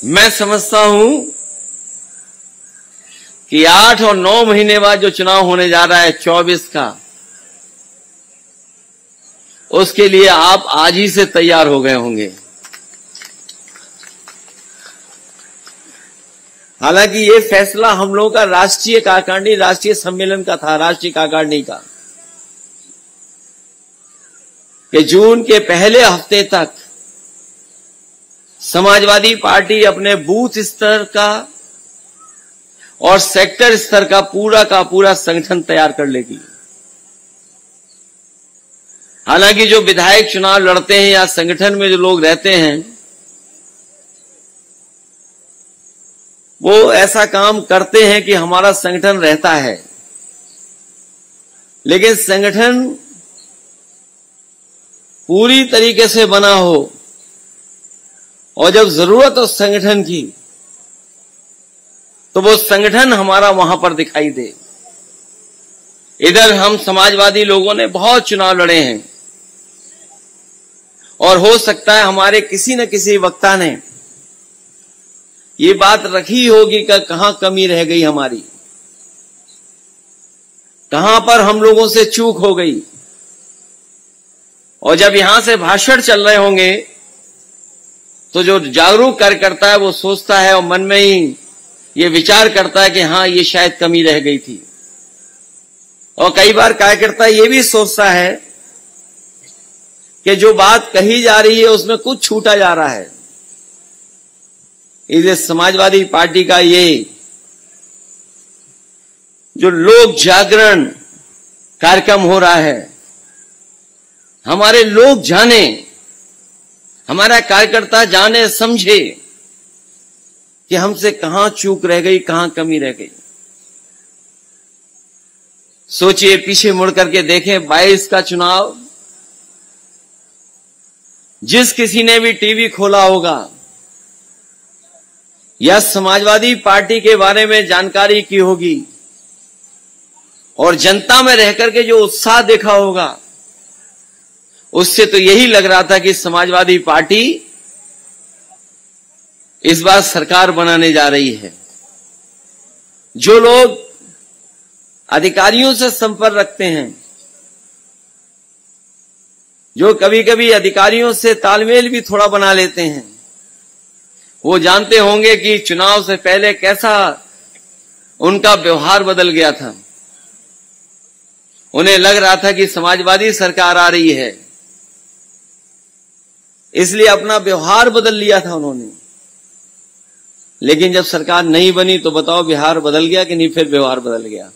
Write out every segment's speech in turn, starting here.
मैं समझता हूं कि 8 और 9 महीने बाद जो चुनाव होने जा रहा है 24 का, उसके लिए आप आज ही से तैयार हो गए होंगे। हालांकि ये फैसला हम लोगों का राष्ट्रीय कार्यकारिणी, राष्ट्रीय सम्मेलन का था, राष्ट्रीय कार्यकारिणी का, कि जून के पहले हफ्ते तक समाजवादी पार्टी अपने बूथ स्तर का और सेक्टर स्तर का पूरा संगठन तैयार कर लेगी। हालांकि जो विधायक चुनाव लड़ते हैं या संगठन में जो लोग रहते हैं, वो ऐसा काम करते हैं कि हमारा संगठन रहता है, लेकिन संगठन पूरी तरीके से बना हो और जब जरूरत हो संगठन की, तो वो संगठन हमारा वहां पर दिखाई दे। इधर हम समाजवादी लोगों ने बहुत चुनाव लड़े हैं और हो सकता है हमारे किसी न किसी वक्ता ने ये बात रखी होगी कि कहां कमी रह गई हमारी, कहां पर हम लोगों से चूक हो गई। और जब यहां से भाषण चल रहे होंगे तो जो जागरूक कार्यकर्ता है वो सोचता है और मन में ही ये विचार करता है कि हाँ, ये शायद कमी रह गई थी। और कई बार कार्यकर्ता ये भी सोचता है कि जो बात कही जा रही है उसमें कुछ छूटा जा रहा है। इसलिए समाजवादी पार्टी का ये जो लोक जागरण कार्यक्रम हो रहा है, हमारे लोग जाने, हमारा कार्यकर्ता जाने समझे कि हमसे कहां चूक रह गई, कहां कमी रह गई। सोचिए, पीछे मुड़ करके देखें 22 का चुनाव, जिस किसी ने भी टीवी खोला होगा या समाजवादी पार्टी के बारे में जानकारी की होगी और जनता में रहकर के जो उत्साह देखा होगा, उससे तो यही लग रहा था कि समाजवादी पार्टी इस बार सरकार बनाने जा रही है। जो लोग अधिकारियों से संपर्क रखते हैं, जो कभी कभी अधिकारियों से तालमेल भी थोड़ा बना लेते हैं, वो जानते होंगे कि चुनाव से पहले कैसा उनका व्यवहार बदल गया था। उन्हें लग रहा था कि समाजवादी सरकार आ रही है, इसलिए अपना व्यवहार बदल लिया था उन्होंने। लेकिन जब सरकार नहीं बनी तो बताओ, व्यवहार बदल गया कि नहीं? फिर व्यवहार बदल गया।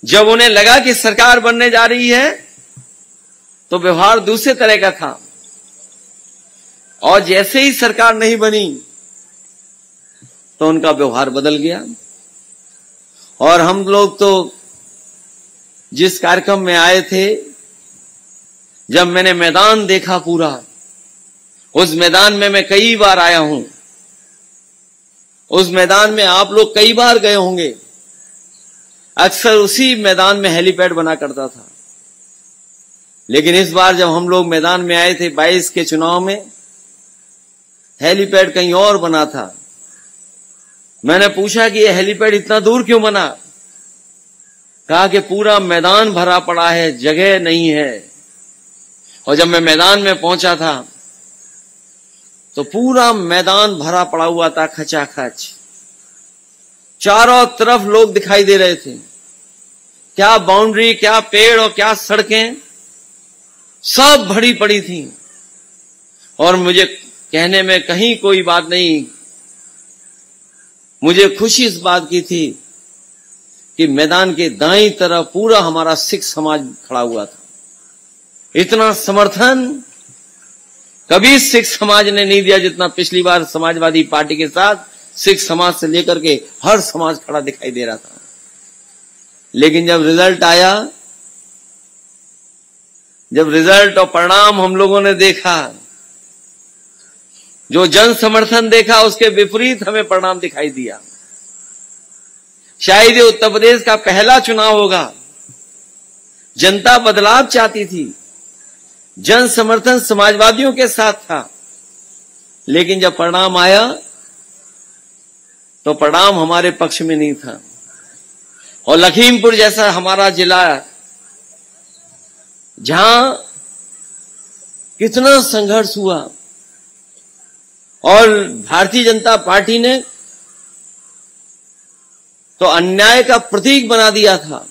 जब उन्हें लगा कि सरकार बनने जा रही है तो व्यवहार दूसरे तरह का था, और जैसे ही सरकार नहीं बनी तो उनका व्यवहार बदल गया। और हम लोग तो जिस कार्यक्रम में आए थे, जब मैंने मैदान देखा पूरा, उस मैदान में मैं कई बार आया हूं, उस मैदान में आप लोग कई बार गए होंगे। अक्सर उसी मैदान में हेलीपैड बना करता था, लेकिन इस बार जब हम लोग मैदान में आए थे 22 के चुनाव में, हेलीपैड कहीं और बना था। मैंने पूछा कि यह हेलीपैड इतना दूर क्यों बना? कहा कि पूरा मैदान भरा पड़ा है, जगह नहीं है। और जब मैं मैदान में पहुंचा था तो पूरा मैदान भरा पड़ा हुआ था, खचाखच। चारों तरफ लोग दिखाई दे रहे थे। क्या बाउंड्री, क्या पेड़ और क्या सड़कें, सब भरी पड़ी थी। और मुझे कहने में कहीं कोई बात नहीं, मुझे खुशी इस बात की थी कि मैदान के दाईं तरफ पूरा हमारा सिख समाज खड़ा हुआ था। इतना समर्थन कभी सिख समाज ने नहीं दिया जितना पिछली बार समाजवादी पार्टी के साथ सिख समाज से लेकर के हर समाज खड़ा दिखाई दे रहा था। लेकिन जब रिजल्ट आया, जब रिजल्ट और परिणाम हम लोगों ने देखा, जो जन समर्थन देखा, उसके विपरीत हमें परिणाम दिखाई दिया। शायद ये उत्तर प्रदेश का पहला चुनाव होगा, जनता बदलाव चाहती थी, जन समर्थन समाजवादियों के साथ था, लेकिन जब परिणाम आया तो परिणाम हमारे पक्ष में नहीं था। और लखीमपुर जैसा हमारा जिला जहां कितना संघर्ष हुआ और भारतीय जनता पार्टी ने तो अन्याय का प्रतीक बना दिया था।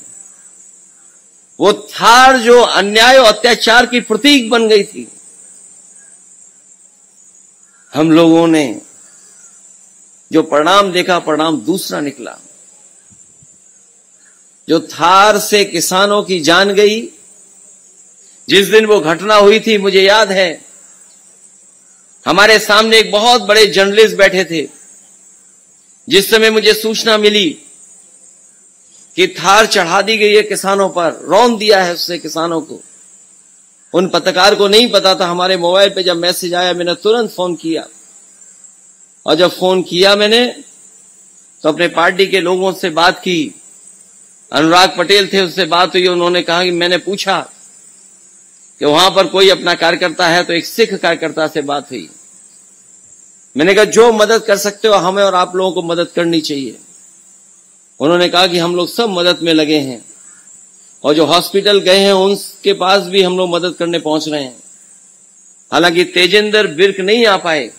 वो थार जो अन्याय और अत्याचार की प्रतीक बन गई थी। हम लोगों ने जो परिणाम देखा, परिणाम दूसरा निकला। जो थार से किसानों की जान गई, जिस दिन वो घटना हुई थी मुझे याद है, हमारे सामने एक बहुत बड़े जर्नलिस्ट बैठे थे। जिस समय मुझे सूचना मिली कि थार चढ़ा दी गई है किसानों पर, रौंद दिया है उससे किसानों को, उन पत्रकार को नहीं पता था। हमारे मोबाइल पे जब मैसेज आया मैंने तुरंत फोन किया, और जब फोन किया मैंने तो अपने पार्टी के लोगों से बात की। अनुराग पटेल थे, उससे बात हुई। उन्होंने कहा कि मैंने पूछा कि वहां पर कोई अपना कार्यकर्ता है, तो एक सिख कार्यकर्ता से बात हुई। मैंने कहा जो मदद कर सकते हो हमें और आप लोगों को मदद करनी चाहिए। उन्होंने कहा कि हम लोग सब मदद में लगे हैं, और जो हॉस्पिटल गए हैं उनके पास भी हम लोग मदद करने पहुंच रहे हैं। हालांकि तेजेंद्र बिर्क नहीं आ पाए।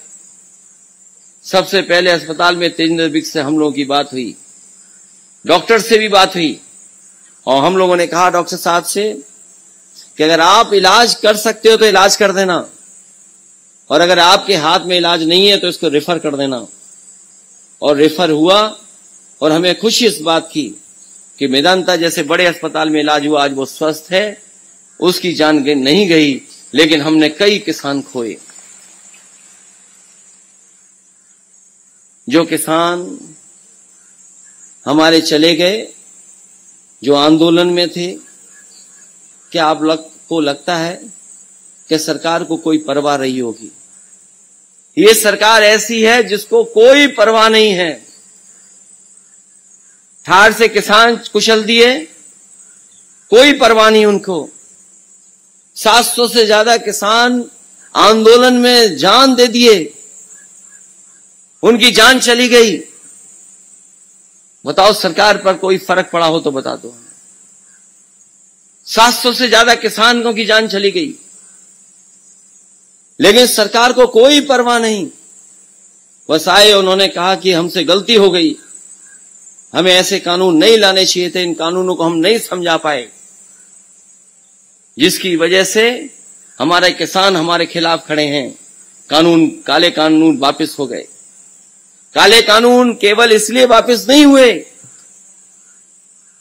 सबसे पहले अस्पताल में तेजेंद्र बिर्क से हम लोगों की बात हुई, डॉक्टर से भी बात हुई, और हम लोगों ने कहा डॉक्टर साहब से कि अगर आप इलाज कर सकते हो तो इलाज कर देना, और अगर आपके हाथ में इलाज नहीं है तो इसको रेफर कर देना। और रेफर हुआ, और हमें खुशी इस बात की कि मेदांता जैसे बड़े अस्पताल में इलाज हुआ, आज वो स्वस्थ है, उसकी जान नहीं गई, लेकिन हमने कई किसान खोए। जो किसान हमारे चले गए, जो आंदोलन में थे, क्या आप को लगता है कि सरकार को कोई परवाह रही होगी? ये सरकार ऐसी है जिसको कोई परवाह नहीं है। थार से किसान कुचल दिए, कोई परवाह नहीं उनको। 700 से ज्यादा किसान आंदोलन में जान दे दिए, उनकी जान चली गई। बताओ सरकार पर कोई फर्क पड़ा हो तो बता दो। 700 से ज्यादा किसानों की जान चली गई, लेकिन सरकार को कोई परवाह नहीं। बस आए, उन्होंने कहा कि हमसे गलती हो गई, हमें ऐसे कानून नहीं लाने चाहिए थे, इन कानूनों को हम नहीं समझा पाए, जिसकी वजह से हमारे किसान हमारे खिलाफ खड़े हैं। कानून, काले कानून वापस हो गए। काले कानून केवल इसलिए वापस नहीं हुए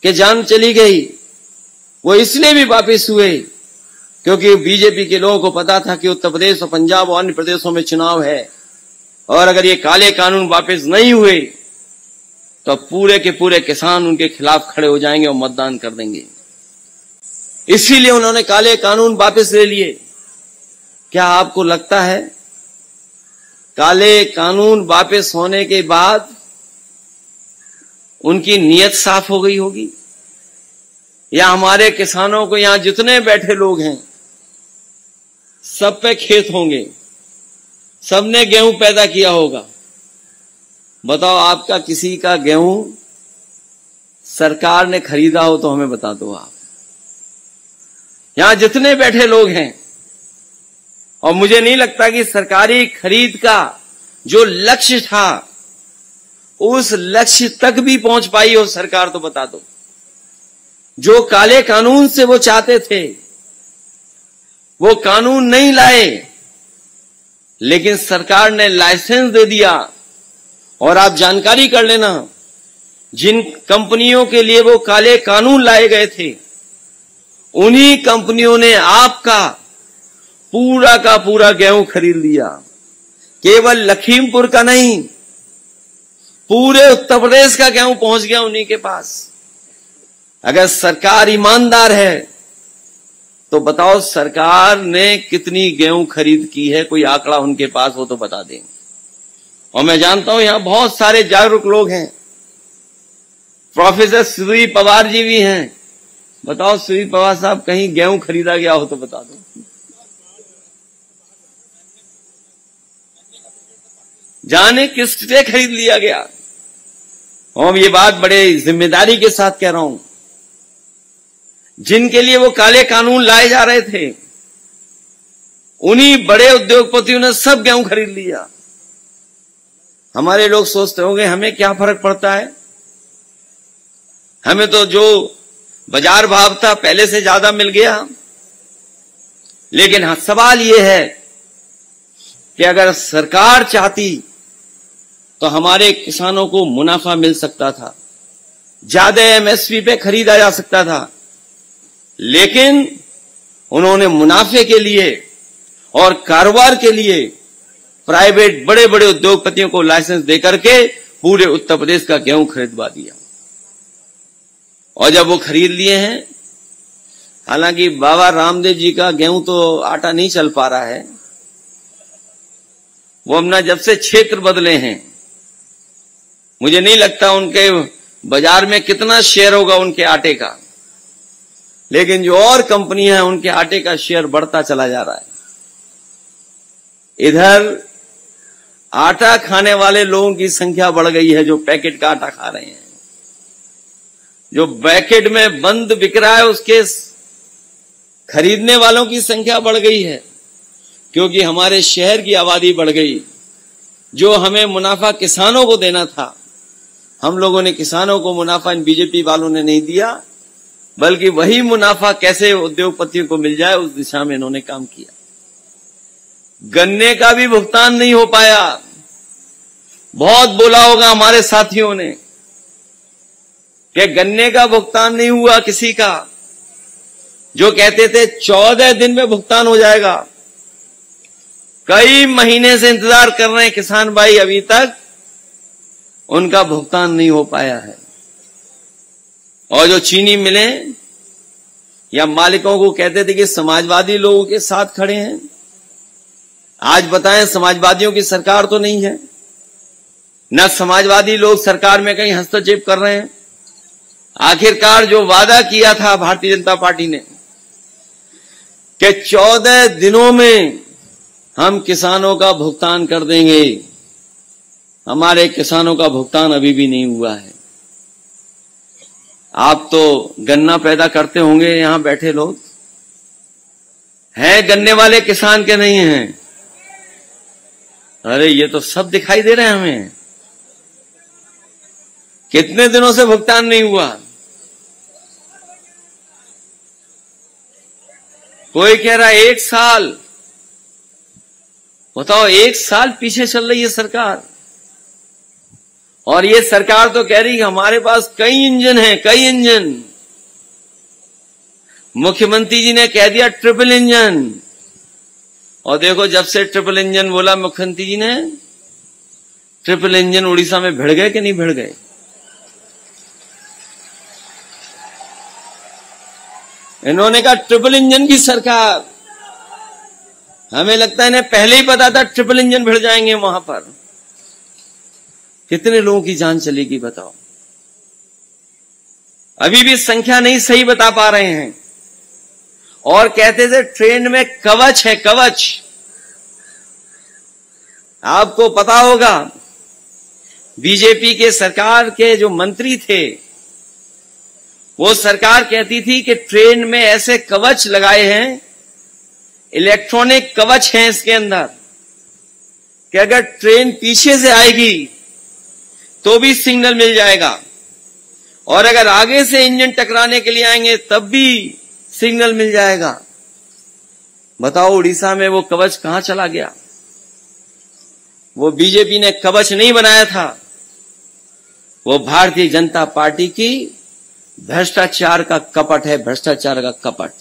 कि जान चली गई, वो इसलिए भी वापस हुए क्योंकि बीजेपी के लोगों को पता था कि उत्तर प्रदेश और पंजाब और अन्य प्रदेशों में चुनाव है, और अगर ये काले कानून वापस नहीं हुए तो पूरे के पूरे किसान उनके खिलाफ खड़े हो जाएंगे और मतदान कर देंगे। इसीलिए उन्होंने काले कानून वापस ले लिए। क्या आपको लगता है काले कानून वापस होने के बाद उनकी नीयत साफ हो गई होगी? या हमारे किसानों को यहां जितने बैठे लोग हैं सब पे खेत होंगे, सबने गेहूं पैदा किया होगा। बताओ आपका किसी का गेहूं सरकार ने खरीदा हो तो हमें बता दो आप। यहां जितने बैठे लोग हैं, और मुझे नहीं लगता कि सरकारी खरीद का जो लक्ष्य था उस लक्ष्य तक भी पहुंच पाई हो सरकार, तो बता दो। जो काले कानून से वो चाहते थे वो कानून नहीं लाए, लेकिन सरकार ने लाइसेंस दे दिया। और आप जानकारी कर लेना, जिन कंपनियों के लिए वो काले कानून लाए गए थे, उन्हीं कंपनियों ने आपका पूरा का पूरा गेहूं खरीद लिया। केवल लखीमपुर का नहीं, पूरे उत्तर प्रदेश का गेहूं पहुंच गया उन्हीं के पास। अगर सरकार ईमानदार है तो बताओ सरकार ने कितनी गेहूं खरीद की है? कोई आंकड़ा उनके पास हो तो बता दें। और मैं जानता हूं यहां बहुत सारे जागरूक लोग हैं, प्रोफेसर श्री पवार जी भी हैं। बताओ श्री पवार साहब, कहीं गेहूं खरीदा गया हो तो बता दो। जाने किससे खरीद लिया गया। और ये बात बड़े जिम्मेदारी के साथ कह रहा हूं, जिनके लिए वो काले कानून लाए जा रहे थे, उन्हीं बड़े उद्योगपतियों ने सब गेहूं खरीद लिया। हमारे लोग सोचते होंगे हमें क्या फर्क पड़ता है, हमें तो जो बाजार भाव था पहले से ज्यादा मिल गया। लेकिन सवाल यह है कि अगर सरकार चाहती तो हमारे किसानों को मुनाफा मिल सकता था, ज्यादा एमएसपी पे खरीदा जा सकता था। लेकिन उन्होंने मुनाफे के लिए और कारोबार के लिए प्राइवेट बड़े बड़े उद्योगपतियों को लाइसेंस देकर के पूरे उत्तर प्रदेश का गेहूं खरीदवा दिया। और जब वो खरीद लिए हैं, हालांकि बाबा रामदेव जी का गेहूं तो आटा नहीं चल पा रहा है, वो अपना जब से क्षेत्र बदले हैं, मुझे नहीं लगता उनके बाजार में कितना शेयर होगा उनके आटे का। लेकिन जो और कंपनियां हैं उनके आटे का शेयर बढ़ता चला जा रहा है। इधर आटा खाने वाले लोगों की संख्या बढ़ गई है, जो पैकेट का आटा खा रहे हैं। जो पैकेट में बंद बिक रहा है उसके खरीदने वालों की संख्या बढ़ गई है, क्योंकि हमारे शहर की आबादी बढ़ गई। जो हमें मुनाफा किसानों को देना था, हम लोगों ने किसानों को मुनाफा इन बीजेपी वालों ने नहीं दिया, बल्कि वही मुनाफा कैसे उद्योगपतियों को मिल जाए उस दिशा में इन्होंने काम किया। गन्ने का भी भुगतान नहीं हो पाया। बहुत बोला होगा हमारे साथियों ने कि गन्ने का भुगतान नहीं हुआ किसी का। जो कहते थे 14 दिन में भुगतान हो जाएगा, कई महीने से इंतजार कर रहे हैं किसान भाई, अभी तक उनका भुगतान नहीं हो पाया है। और जो चीनी मिले या मालिकों को कहते थे कि समाजवादी लोगों के साथ खड़े हैं, आज बताएं समाजवादियों की सरकार तो नहीं है, न समाजवादी लोग सरकार में कहीं हस्तक्षेप कर रहे हैं। आखिरकार जो वादा किया था भारतीय जनता पार्टी ने कि 14 दिनों में हम किसानों का भुगतान कर देंगे, हमारे किसानों का भुगतान अभी भी नहीं हुआ है। आप तो गन्ना पैदा करते होंगे, यहां बैठे लोग हैं गन्ने वाले किसान के नहीं हैं? अरे ये तो सब दिखाई दे रहे हैं हमें। कितने दिनों से भुगतान नहीं हुआ? कोई कह रहा है 1 साल। बताओ, 1 साल पीछे चल रही है सरकार। और ये सरकार तो कह रही है हमारे पास कई इंजन हैं, कई इंजन। मुख्यमंत्री जी ने कह दिया ट्रिपल इंजन। और देखो, जब से ट्रिपल इंजन बोला मुख्यमंत्री जी ने, ट्रिपल इंजन उड़ीसा में भिड़ गए कि नहीं भिड़ गए? इन्होंने कहा ट्रिपल इंजन की सरकार। हमें लगता है इन्हें पहले ही पता था ट्रिपल इंजन भिड़ जाएंगे वहां पर। कितने लोगों की जान चलेगी बताओ? अभी भी संख्या नहीं सही बता पा रहे हैं। और कहते थे ट्रेन में कवच है, कवच। आपको पता होगा बीजेपी के सरकार के जो मंत्री थे, वो सरकार कहती थी कि ट्रेन में ऐसे कवच लगाए हैं, इलेक्ट्रॉनिक कवच हैं इसके अंदर, कि अगर ट्रेन पीछे से आएगी तो भी सिग्नल मिल जाएगा, और अगर आगे से इंजन टकराने के लिए आएंगे तब भी सिग्नल मिल जाएगा। बताओ उड़ीसा में वो कवच कहां चला गया? वो बीजेपी ने कवच नहीं बनाया था, वो भारतीय जनता पार्टी की भ्रष्टाचार का कपट है, भ्रष्टाचार का कपट।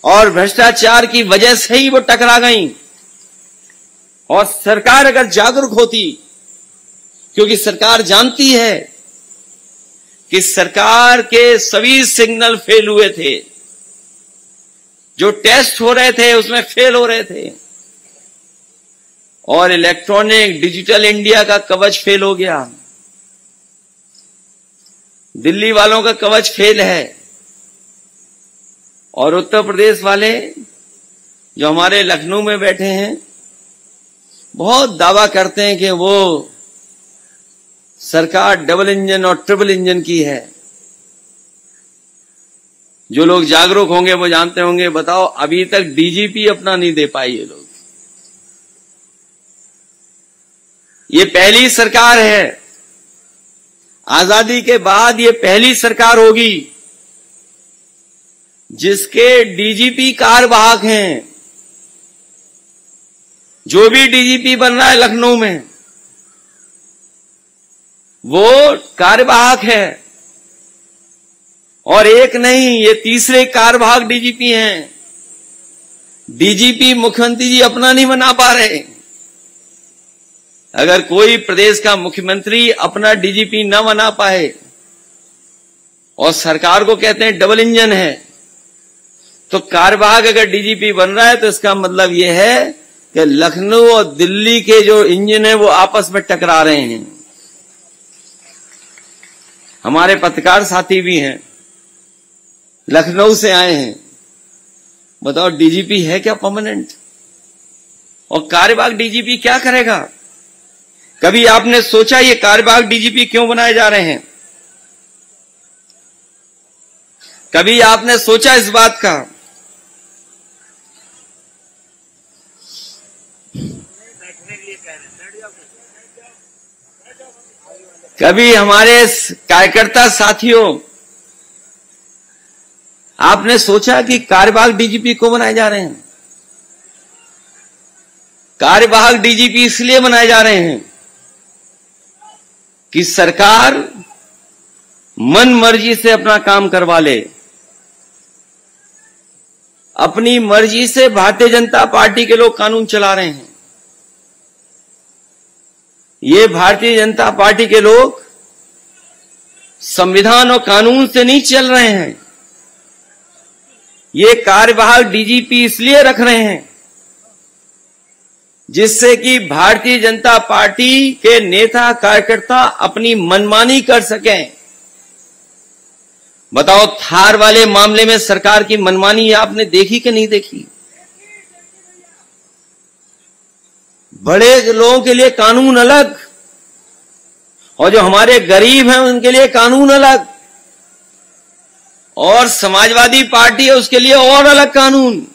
और भ्रष्टाचार की वजह से ही वो टकरा गई। और सरकार अगर जागरूक होती, क्योंकि सरकार जानती है कि सरकार के सभी सिग्नल फेल हुए थे, जो टेस्ट हो रहे थे उसमें फेल हो रहे थे, और इलेक्ट्रॉनिक डिजिटल इंडिया का कवच फेल हो गया। दिल्ली वालों का कवच फेल है, और उत्तर प्रदेश वाले जो हमारे लखनऊ में बैठे हैं, बहुत दावा करते हैं कि वो सरकार डबल इंजन और ट्रिपल इंजन की है। जो लोग जागरूक होंगे वो जानते होंगे। बताओ, अभी तक डीजीपी अपना नहीं दे पाए ये लोग। ये पहली सरकार है, आजादी के बाद ये पहली सरकार होगी जिसके डीजीपी कार्यवाहक हैं। जो भी डीजीपी बन रहा है लखनऊ में, वो कार्यवाहक है। और एक नहीं, ये तीसरे कार्यवाहक डीजीपी हैं। डीजीपी मुख्यमंत्री जी अपना नहीं बना पा रहे। अगर कोई प्रदेश का मुख्यमंत्री अपना डीजीपी न बना पाए और सरकार को कहते हैं डबल इंजन है, तो कार्यवाहक अगर डीजीपी बन रहा है तो इसका मतलब यह है कि लखनऊ और दिल्ली के जो इंजन है वो आपस में टकरा रहे हैं। हमारे पत्रकार साथी भी हैं, लखनऊ से आए हैं। बताओ, डीजीपी है क्या परमानेंट? और कार्यवाहक डीजीपी क्या करेगा? कभी आपने सोचा ये कार्यवाहक डीजीपी क्यों बनाए जा रहे हैं? कभी आपने सोचा इस बात का? कभी हमारे कार्यकर्ता साथियों, आपने सोचा कि कार्यवाहक डीजीपी क्यों बनाए जा रहे हैं? कार्यवाहक डीजीपी इसलिए बनाए जा रहे हैं कि सरकार मन मर्जी से अपना काम करवा ले। अपनी मर्जी से भारतीय जनता पार्टी के लोग कानून चला रहे हैं। ये भारतीय जनता पार्टी के लोग संविधान और कानून से नहीं चल रहे हैं। ये कार्यवाहक डीजीपी इसलिए रख रहे हैं जिससे कि भारतीय जनता पार्टी के नेता कार्यकर्ता अपनी मनमानी कर सकें। बताओ, थार वाले मामले में सरकार की मनमानी आपने देखी कि नहीं देखी? बड़े लोगों के लिए कानून अलग और जो हमारे गरीब हैं उनके लिए कानून अलग, और समाजवादी पार्टी है उसके लिए और अलग कानून।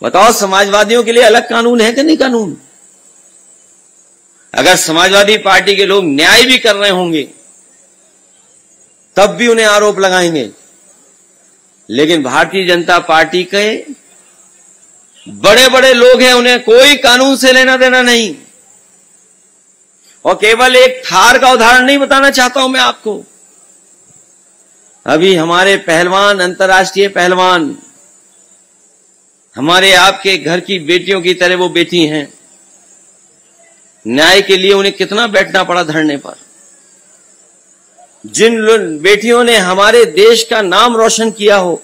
बताओ, समाजवादियों के लिए अलग कानून है कि नहीं कानून? अगर समाजवादी पार्टी के लोग न्याय भी कर रहे होंगे तब भी उन्हें आरोप लगाएंगे, लेकिन भारतीय जनता पार्टी के बड़े बड़े लोग हैं, उन्हें कोई कानून से लेना देना नहीं। और केवल एक थार का उदाहरण नहीं बताना चाहता हूं मैं आपको। अभी हमारे पहलवान, अंतर्राष्ट्रीय पहलवान, हमारे आपके घर की बेटियों की तरह वो बेटी हैं। न्याय के लिए उन्हें कितना बैठना पड़ा धरने पर। जिन बेटियों ने हमारे देश का नाम रोशन किया हो,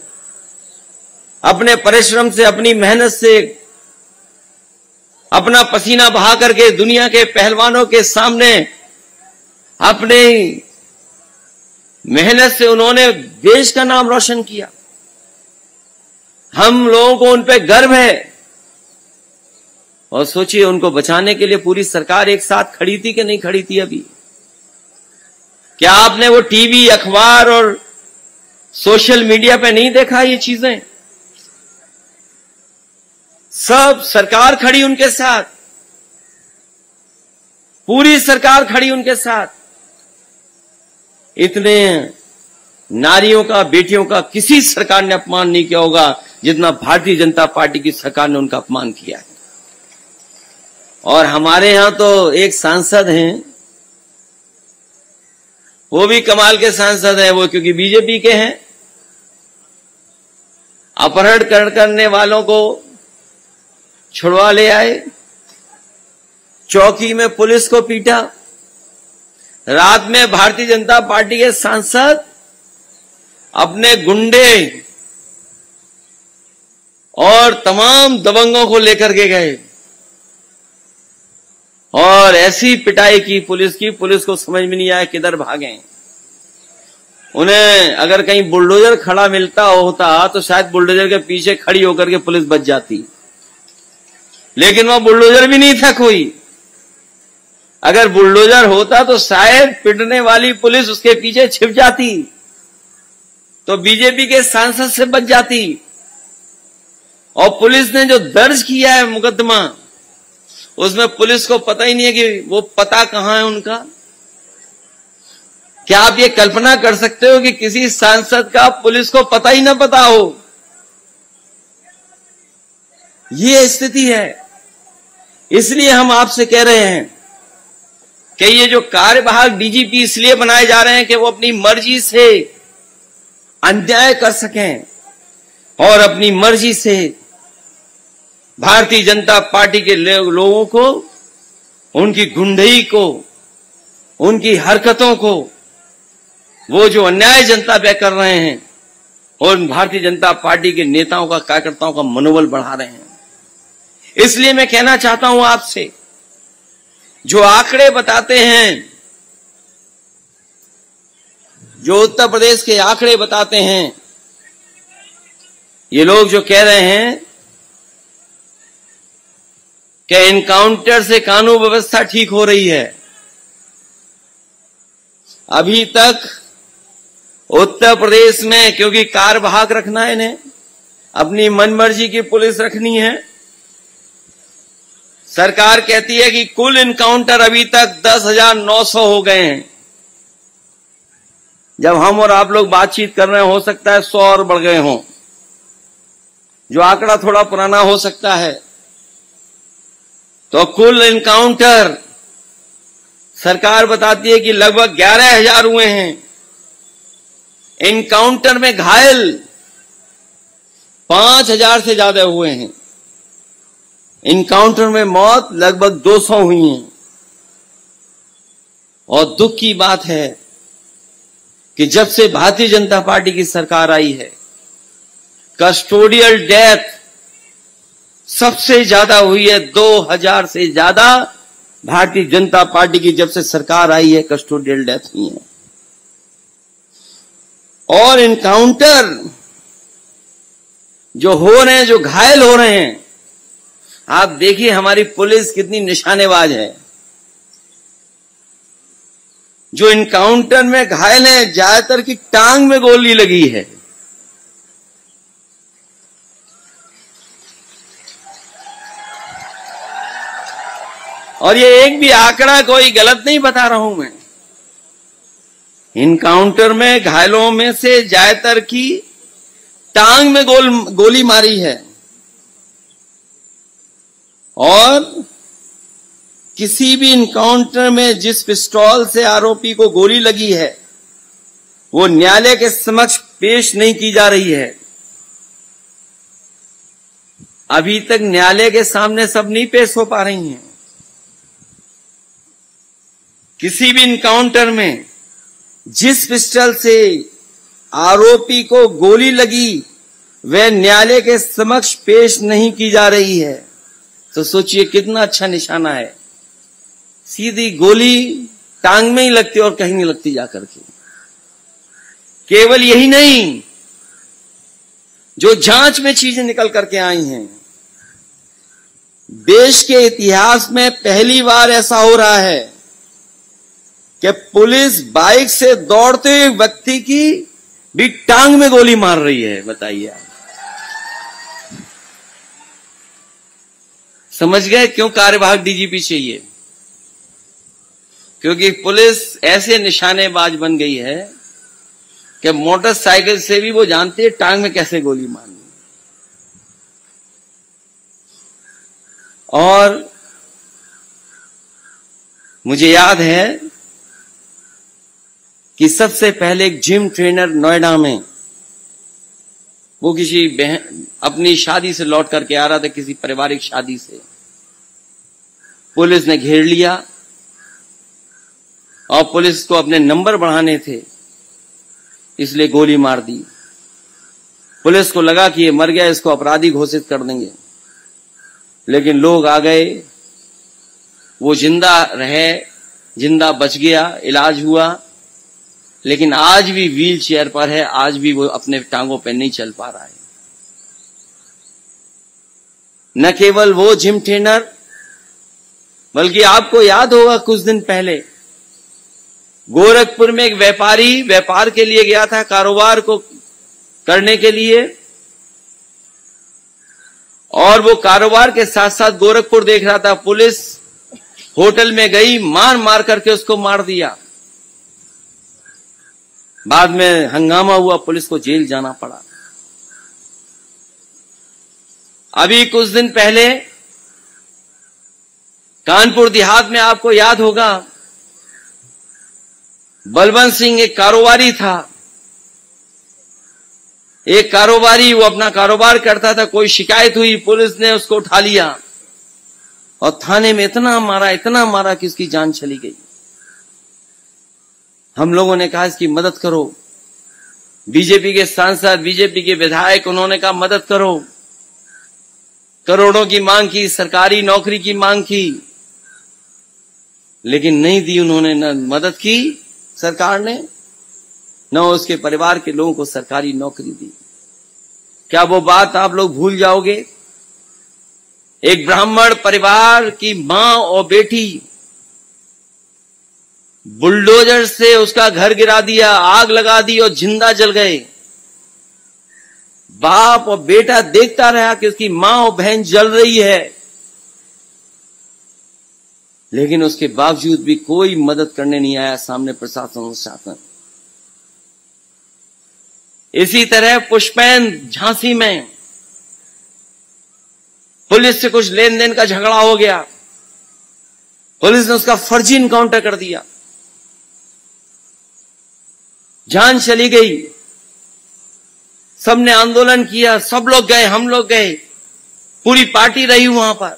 अपने परिश्रम से, अपनी मेहनत से, अपना पसीना बहा करके दुनिया के पहलवानों के सामने अपने मेहनत से उन्होंने देश का नाम रोशन किया। हम लोगों को उन पे गर्व है। और सोचिए, उनको बचाने के लिए पूरी सरकार एक साथ खड़ी थी कि नहीं खड़ी थी? अभी क्या आपने वो टीवी, अखबार और सोशल मीडिया पे नहीं देखा ये चीजें? सब सरकार खड़ी उनके साथ, पूरी सरकार खड़ी उनके साथ। इतने नारियों का, बेटियों का किसी सरकार ने अपमान नहीं किया होगा जितना भारतीय जनता पार्टी की सरकार ने उनका अपमान किया है। और हमारे यहां तो एक सांसद हैं, वो भी कमाल के सांसद हैं, वो क्योंकि बीजेपी के हैं। अपहरण करने वालों को छुड़वा ले आए, चौकी में पुलिस को पीटा। रात में भारतीय जनता पार्टी के सांसद अपने गुंडे और तमाम दबंगों को लेकर के गए और ऐसी पिटाई की पुलिस को समझ में नहीं आया किधर भागे। उन्हें अगर कहीं बुलडोजर खड़ा मिलता होता तो शायद बुलडोजर के पीछे खड़ी होकर के पुलिस बच जाती। लेकिन वह बुलडोजर भी नहीं था कोई। अगर बुलडोजर होता तो शायद पिटने वाली पुलिस उसके पीछे छिप जाती, तो बीजेपी के सांसद से बच जाती। और पुलिस ने जो दर्ज किया है मुकदमा, उसमें पुलिस को पता ही नहीं है कि वो पता कहां है उनका। क्या आप ये कल्पना कर सकते हो कि किसी सांसद का पुलिस को पता ही ना पता हो? ये स्थिति है। इसलिए हम आपसे कह रहे हैं कि ये जो कार्यवाहक डीजीपी इसलिए बनाए जा रहे हैं कि वो अपनी मर्जी से अन्याय कर सकें और अपनी मर्जी से भारतीय जनता पार्टी के लोगों को, उनकी गुंडई को, उनकी हरकतों को, वो जो अन्याय जनता पे कर रहे हैं, और भारतीय जनता पार्टी के नेताओं का, कार्यकर्ताओं का मनोबल बढ़ा रहे हैं। इसलिए मैं कहना चाहता हूं आपसे, जो आंकड़े बताते हैं, जो उत्तर प्रदेश के आंकड़े बताते हैं, ये लोग जो कह रहे हैं कि एनकाउंटर से कानून व्यवस्था ठीक हो रही है, अभी तक उत्तर प्रदेश में, क्योंकि कार्यवाहक रखना है इन्हें, अपनी मनमर्जी की पुलिस रखनी है, सरकार कहती है कि कुल एनकाउंटर अभी तक 10,900 हो गए हैं। जब हम और आप लोग बातचीत कर रहे हैं, हो सकता है 100 और बढ़ गए हों, जो आंकड़ा थोड़ा पुराना हो सकता है। तो कुल एनकाउंटर सरकार बताती है कि लगभग 11,000 हुए हैं। एनकाउंटर में घायल 5,000 से ज्यादा हुए हैं। एनकाउंटर में मौत लगभग 200 हुई हैं। और दुख की बात है कि जब से भारतीय जनता पार्टी की सरकार आई है, कस्टोडियल डेथ सबसे ज्यादा हुई है। 2,000 से ज्यादा भारतीय जनता पार्टी की जब से सरकार आई है, कस्टोडियल डेथ हुई है। और एनकाउंटर जो हो रहे हैं, जो घायल हो रहे हैं, आप देखिए हमारी पुलिस कितनी निशानेबाज है। जो एनकाउंटर में घायल है, ज्यादातर की टांग में गोली लगी है। और ये एक भी आंकड़ा कोई गलत नहीं बता रहा हूं मैं। एनकाउंटर में घायलों में से ज्यादातर की टांग में गोली मारी है। और किसी भी एनकाउंटर में जिस पिस्तौल से आरोपी को गोली लगी है, वो न्यायालय के समक्ष पेश नहीं की जा रही है। अभी तक न्यायालय के सामने सब नहीं पेश हो पा रही हैं। किसी भी एनकाउंटर में जिस पिस्टल से आरोपी को गोली लगी, वह न्यायालय के समक्ष पेश नहीं की जा रही है। तो सोचिए कितना अच्छा निशाना है। सीधी गोली टांग में ही लगती और कहीं नहीं लगती जाकर के। केवल यही नहीं, जो जांच में चीजें निकल करके आई हैं, देश के इतिहास में पहली बार ऐसा हो रहा है कि पुलिस बाइक से दौड़ते हुए व्यक्ति की भी टांग में गोली मार रही है। बताइए आप समझ गए क्यों कार्यवाहक डीजीपी चाहिए? क्योंकि पुलिस ऐसे निशानेबाज बन गई है कि मोटरसाइकिल से भी वो जानती है टांग में कैसे गोली मारनी। और मुझे याद है कि सबसे पहले एक जिम ट्रेनर नोएडा में, वो किसी बहन अपनी शादी से लौट करके आ रहा था, किसी पारिवारिक शादी से। पुलिस ने घेर लिया और पुलिस को अपने नंबर बढ़ाने थे, इसलिए गोली मार दी। पुलिस को लगा कि ये मर गया, इसको अपराधी घोषित कर देंगे, लेकिन लोग आ गए, वो जिंदा रहे, जिंदा बच गया, इलाज हुआ, लेकिन आज भी व्हील चेयर पर है, आज भी वो अपने टांगों पर नहीं चल पा रहा है। न केवल वो जिम ट्रेनर, बल्कि आपको याद होगा कुछ दिन पहले गोरखपुर में एक व्यापारी व्यापार के लिए गया था, कारोबार को करने के लिए, और वो कारोबार के साथ साथ गोरखपुर देख रहा था। पुलिस होटल में गई, मार मार करके उसको मार दिया। बाद में हंगामा हुआ, पुलिस को जेल जाना पड़ा। अभी कुछ दिन पहले कानपुर देहात में आपको याद होगा, बलवंत सिंह एक कारोबारी था। एक कारोबारी, वो अपना कारोबार करता था, कोई शिकायत हुई, पुलिस ने उसको उठा लिया और थाने में इतना मारा कि उसकी जान चली गई। हम लोगों ने कहा इसकी मदद करो। बीजेपी के सांसद, बीजेपी के विधायक, उन्होंने कहा मदद करो। करोड़ों की मांग की, सरकारी नौकरी की मांग की, लेकिन नहीं दी उन्होंने। न मदद की सरकार ने, न उसके परिवार के लोगों को सरकारी नौकरी दी। क्या वो बात आप लोग भूल जाओगे? एक ब्राह्मण परिवार की मां और बेटी, बुलडोजर से उसका घर गिरा दिया, आग लगा दी और जिंदा जल गए। बाप और बेटा देखता रहा कि उसकी मां और बहन जल रही है, लेकिन उसके बावजूद भी कोई मदद करने नहीं आया सामने प्रशासन और शासन। इसी तरह पुष्पैन झांसी में पुलिस से कुछ लेन देन का झगड़ा हो गया, पुलिस ने उसका फर्जी इनकाउंटर कर दिया, जान चली गई। सबने आंदोलन किया, सब लोग गए, हम लोग गए, पूरी पार्टी रही वहां पर,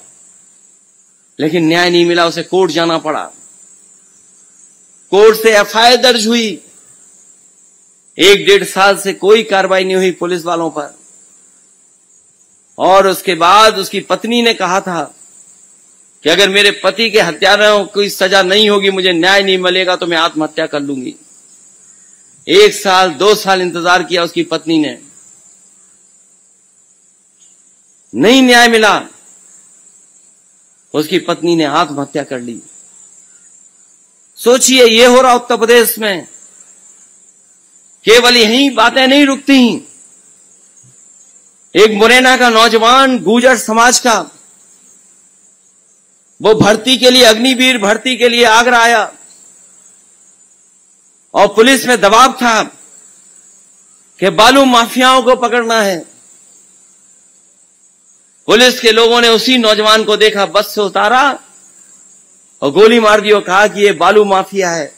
लेकिन न्याय नहीं मिला। उसे कोर्ट जाना पड़ा। कोर्ट से एफआईआर दर्ज हुई। 1-1.5 साल से कोई कार्रवाई नहीं हुई पुलिस वालों पर। और उसके बाद उसकी पत्नी ने कहा था कि अगर मेरे पति के हत्यारों को कोई सजा नहीं होगी, मुझे न्याय नहीं मिलेगा, तो मैं आत्महत्या कर लूंगी। 1 साल 2 साल इंतजार किया उसकी पत्नी ने, नहीं न्याय मिला, उसकी पत्नी ने आत्महत्या कर ली। सोचिए, ये हो रहा उत्तर प्रदेश में। केवल यही बातें नहीं रुकती। एक मुरैना का नौजवान, गुर्जर समाज का, वो भर्ती के लिए, अग्निवीर भर्ती के लिए आगरा आया और पुलिस में दबाव था कि बालू माफियाओं को पकड़ना है। पुलिस के लोगों ने उसी नौजवान को देखा, बस से उतारा और गोली मार दी और कहा कि ये बालू माफिया है।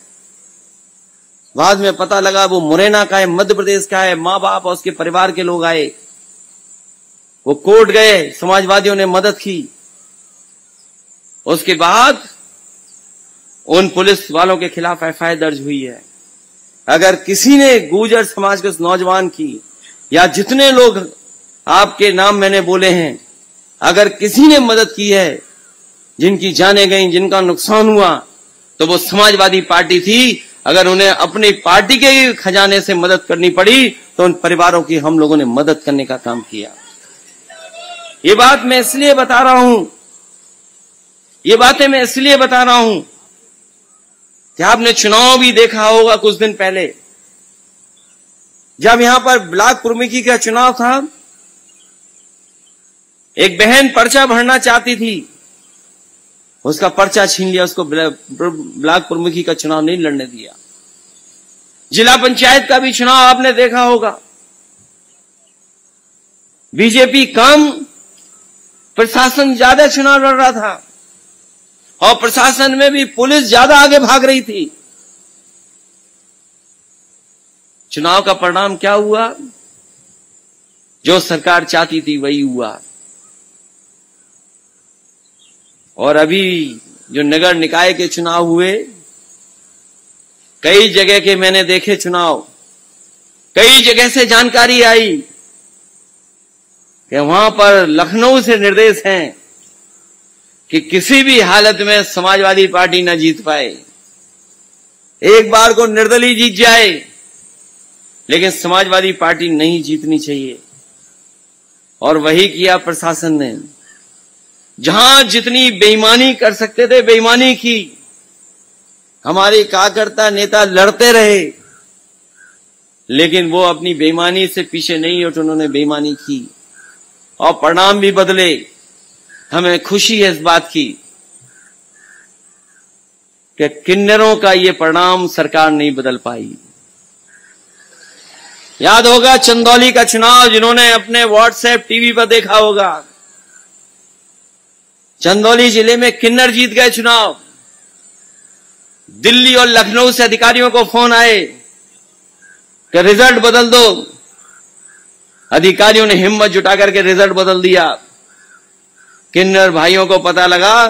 बाद में पता लगा वो मुरैना का है, मध्य प्रदेश का है। मां बाप और उसके परिवार के लोग आए, वो कोर्ट गए, समाजवादियों ने मदद की। उसके बाद उन पुलिस वालों के खिलाफ एफआईआर दर्ज हुई है। अगर किसी ने गुर्जर समाज के उस नौजवान की, या जितने लोग आपके नाम मैंने बोले हैं, अगर किसी ने मदद की है, जिनकी जानें गई, जिनका नुकसान हुआ, तो वो समाजवादी पार्टी थी। अगर उन्हें अपनी पार्टी के खजाने से मदद करनी पड़ी, तो उन परिवारों की हम लोगों ने मदद करने का काम किया। ये बात मैं इसलिए बता रहा हूं, ये बातें मैं इसलिए बता रहा हूं कि आपने चुनाव भी देखा होगा कुछ दिन पहले, जब यहां पर ब्लॉक प्रमुखी का चुनाव था। एक बहन पर्चा भरना चाहती थी, उसका पर्चा छीन लिया, उसको ब्लॉक प्रमुखी का चुनाव नहीं लड़ने दिया। जिला पंचायत का भी चुनाव आपने देखा होगा, बीजेपी कम, प्रशासन ज्यादा चुनाव लड़ रहा था, और प्रशासन में भी पुलिस ज्यादा आगे भाग रही थी। चुनाव का परिणाम क्या हुआ? जो सरकार चाहती थी वही हुआ। और अभी जो नगर निकाय के चुनाव हुए, कई जगह के मैंने देखे चुनाव, कई जगह से जानकारी आई कि वहां पर लखनऊ से निर्देश हैं कि किसी भी हालत में समाजवादी पार्टी न जीत पाए। एक बार को निर्दलीय जीत जाए, लेकिन समाजवादी पार्टी नहीं जीतनी चाहिए। और वही किया प्रशासन ने। जहां जितनी बेईमानी कर सकते थे बेईमानी की। हमारे कार्यकर्ता नेता लड़ते रहे, लेकिन वो अपनी बेईमानी से पीछे नहीं हटे, उन्होंने बेईमानी की और परिणाम भी बदले। हमें खुशी है इस बात की कि किन्नरों का ये परिणाम सरकार नहीं बदल पाई। याद होगा चंदौली का चुनाव, जिन्होंने अपने व्हाट्सएप टीवी पर देखा होगा। चंदौली जिले में किन्नर जीत गए चुनाव। दिल्ली और लखनऊ से अधिकारियों को फोन आए कि रिजल्ट बदल दो। अधिकारियों ने हिम्मत जुटा करके रिजल्ट बदल दिया। किन्नर भाइयों को पता लगा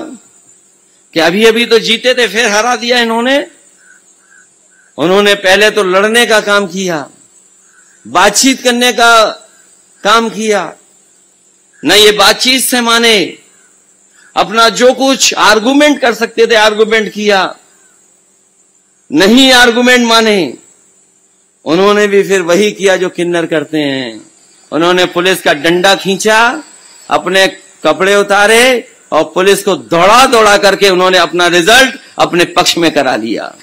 कि अभी अभी तो जीते थे, फिर हरा दिया इन्होंने। उन्होंने पहले तो लड़ने का काम किया, बातचीत करने का काम किया, न ये बातचीत से माने, अपना जो कुछ आर्गुमेंट कर सकते थे आर्गुमेंट किया, नहीं आर्गुमेंट माने। उन्होंने भी फिर वही किया जो किन्नर करते हैं। उन्होंने पुलिस का डंडा खींचा, अपने कपड़े उतारे और पुलिस को दौड़ा दौड़ा करके उन्होंने अपना रिजल्ट अपने पक्ष में करा लिया।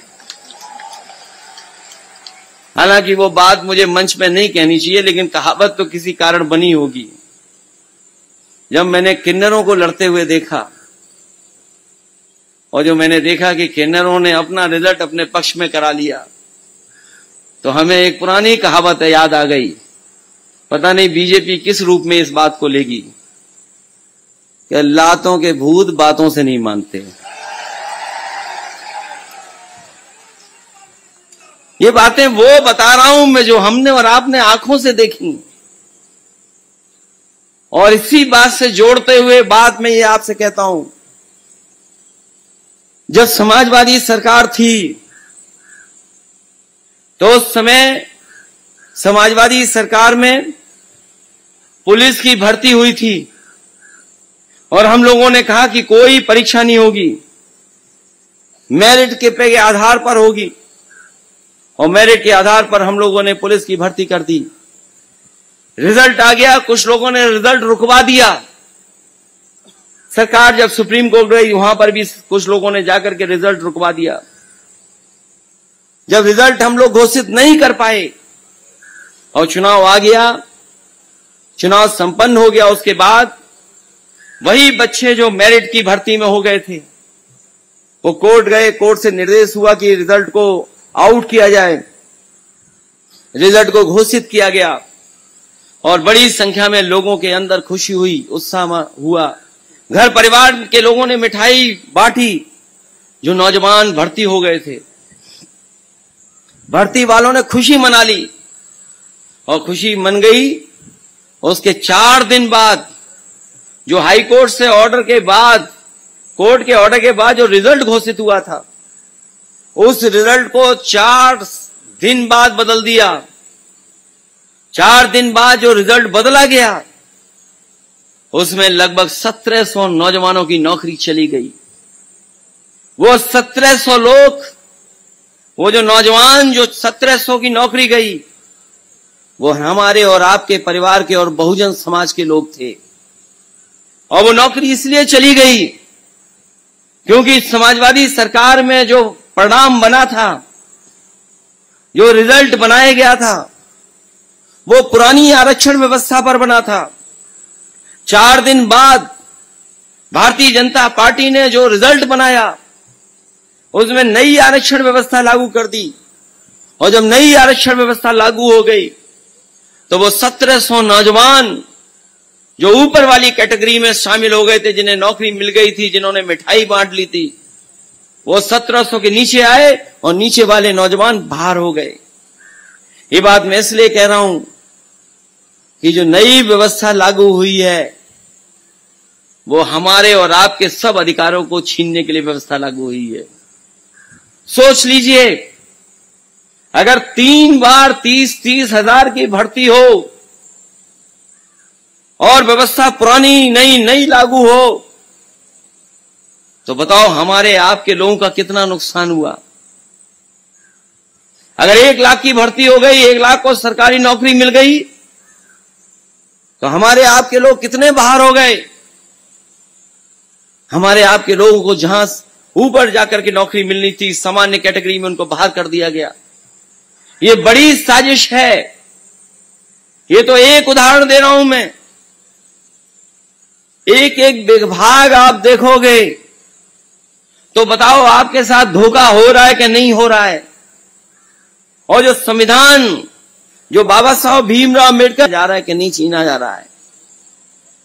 हालांकि वो बात मुझे मंच पे नहीं कहनी चाहिए, लेकिन कहावत तो किसी कारण बनी होगी। जब मैंने किन्नरों को लड़ते हुए देखा और जो मैंने देखा कि किन्नरों ने अपना रिजल्ट अपने पक्ष में करा लिया, तो हमें एक पुरानी कहावत याद आ गई। पता नहीं बीजेपी किस रूप में इस बात को लेगी कि लातों के भूत बातों से नहीं मानते। ये बातें वो बता रहा हूं मैं जो हमने और आपने आंखों से देखी। और इसी बात से जोड़ते हुए बात मैं ये आपसे कहता हूं, जब समाजवादी सरकार थी तो उस समय समाजवादी सरकार में पुलिस की भर्ती हुई थी और हम लोगों ने कहा कि कोई परीक्षा नहीं होगी, मेरिट के आधार पर होगी। और मेरिट के आधार पर हम लोगों ने पुलिस की भर्ती कर दी। रिजल्ट आ गया, कुछ लोगों ने रिजल्ट रुकवा दिया। सरकार जब सुप्रीम कोर्ट गई, वहां पर भी कुछ लोगों ने जाकर के रिजल्ट रुकवा दिया। जब रिजल्ट हम लोग घोषित नहीं कर पाए और चुनाव आ गया, चुनाव संपन्न हो गया, उसके बाद वही बच्चे जो मेरिट की भर्ती में हो गए थे वो कोर्ट गए। कोर्ट से निर्देश हुआ कि रिजल्ट को आउट किया जाए। रिजल्ट को घोषित किया गया और बड़ी संख्या में लोगों के अंदर खुशी हुई, उत्साह हुआ। घर परिवार के लोगों ने मिठाई बांटी जो नौजवान भर्ती हो गए थे। भर्ती वालों ने खुशी मना ली और खुशी मन गई। उसके 4 दिन बाद जो हाई कोर्ट से ऑर्डर के बाद, कोर्ट के ऑर्डर के बाद जो रिजल्ट घोषित हुआ था, उस रिजल्ट को 4 दिन बाद बदल दिया। 4 दिन बाद जो रिजल्ट बदला गया उसमें लगभग 1700 नौजवानों की नौकरी चली गई। वो 1700 लोग, वो जो नौजवान जो 1700 की नौकरी गई, वो हमारे और आपके परिवार के और बहुजन समाज के लोग थे। और वो नौकरी इसलिए चली गई क्योंकि समाजवादी सरकार में जो परिणाम बना था, जो रिजल्ट बनाया गया था, वो पुरानी आरक्षण व्यवस्था पर बना था। 4 दिन बाद भारतीय जनता पार्टी ने जो रिजल्ट बनाया उसमें नई आरक्षण व्यवस्था लागू कर दी। और जब नई आरक्षण व्यवस्था लागू हो गई तो वो 1700 नौजवान जो ऊपर वाली कैटेगरी में शामिल हो गए थे, जिन्हें नौकरी मिल गई थी, जिन्होंने मिठाई बांट ली थी, वो 1700 के नीचे आए और नीचे वाले नौजवान बाहर हो गए। ये बात मैं इसलिए कह रहा हूं कि जो नई व्यवस्था लागू हुई है वो हमारे और आपके सब अधिकारों को छीनने के लिए व्यवस्था लागू हुई है। सोच लीजिए, अगर 3 बार 30-30 हजार की भर्ती हो और व्यवस्था पुरानी नई लागू हो, तो बताओ हमारे आपके लोगों का कितना नुकसान हुआ। अगर 1 लाख की भर्ती हो गई, 1 लाख को सरकारी नौकरी मिल गई, तो हमारे आपके लोग कितने बाहर हो गए। हमारे आपके लोगों को जहां ऊपर जाकर के नौकरी मिलनी थी, सामान्य कैटेगरी में उनको बाहर कर दिया गया। ये बड़ी साजिश है। ये तो एक उदाहरण दे रहा हूं मैं। एक एक विभाग आप देखोगे तो बताओ आपके साथ धोखा हो रहा है कि नहीं हो रहा है। और जो संविधान, जो बाबा साहब भीमराव अम्बेडकर जा रहा है कि नहीं छीना जा रहा है,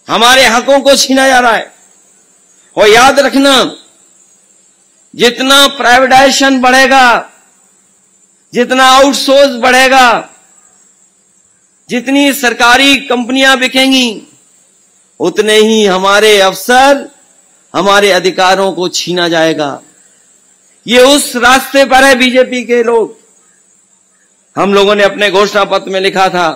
हमारे हकों को छीना जा रहा है। और याद रखना, जितना प्राइवेटाइजेशन बढ़ेगा, जितना आउटसोर्स बढ़ेगा, जितनी सरकारी कंपनियां बिकेंगी, उतने ही हमारे अफसर, हमारे अधिकारों को छीना जाएगा। ये उस रास्ते पर है बीजेपी के लोग। हम लोगों ने अपने घोषणा पत्र में लिखा था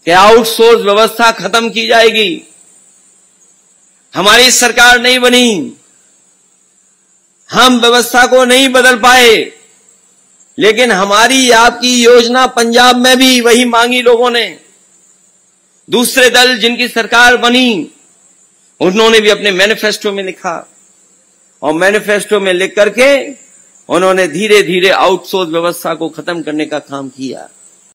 कि आउटसोर्स व्यवस्था खत्म की जाएगी। हमारी सरकार नहीं बनी, हम व्यवस्था को नहीं बदल पाए, लेकिन हमारी आपकी योजना पंजाब में भी वही मांगी लोगों ने। दूसरे दल जिनकी सरकार बनी, उन्होंने भी अपने मैनिफेस्टो में लिखा, और मैनिफेस्टो में लिख करके उन्होंने धीरे धीरे आउटसोर्स व्यवस्था को खत्म करने का काम किया।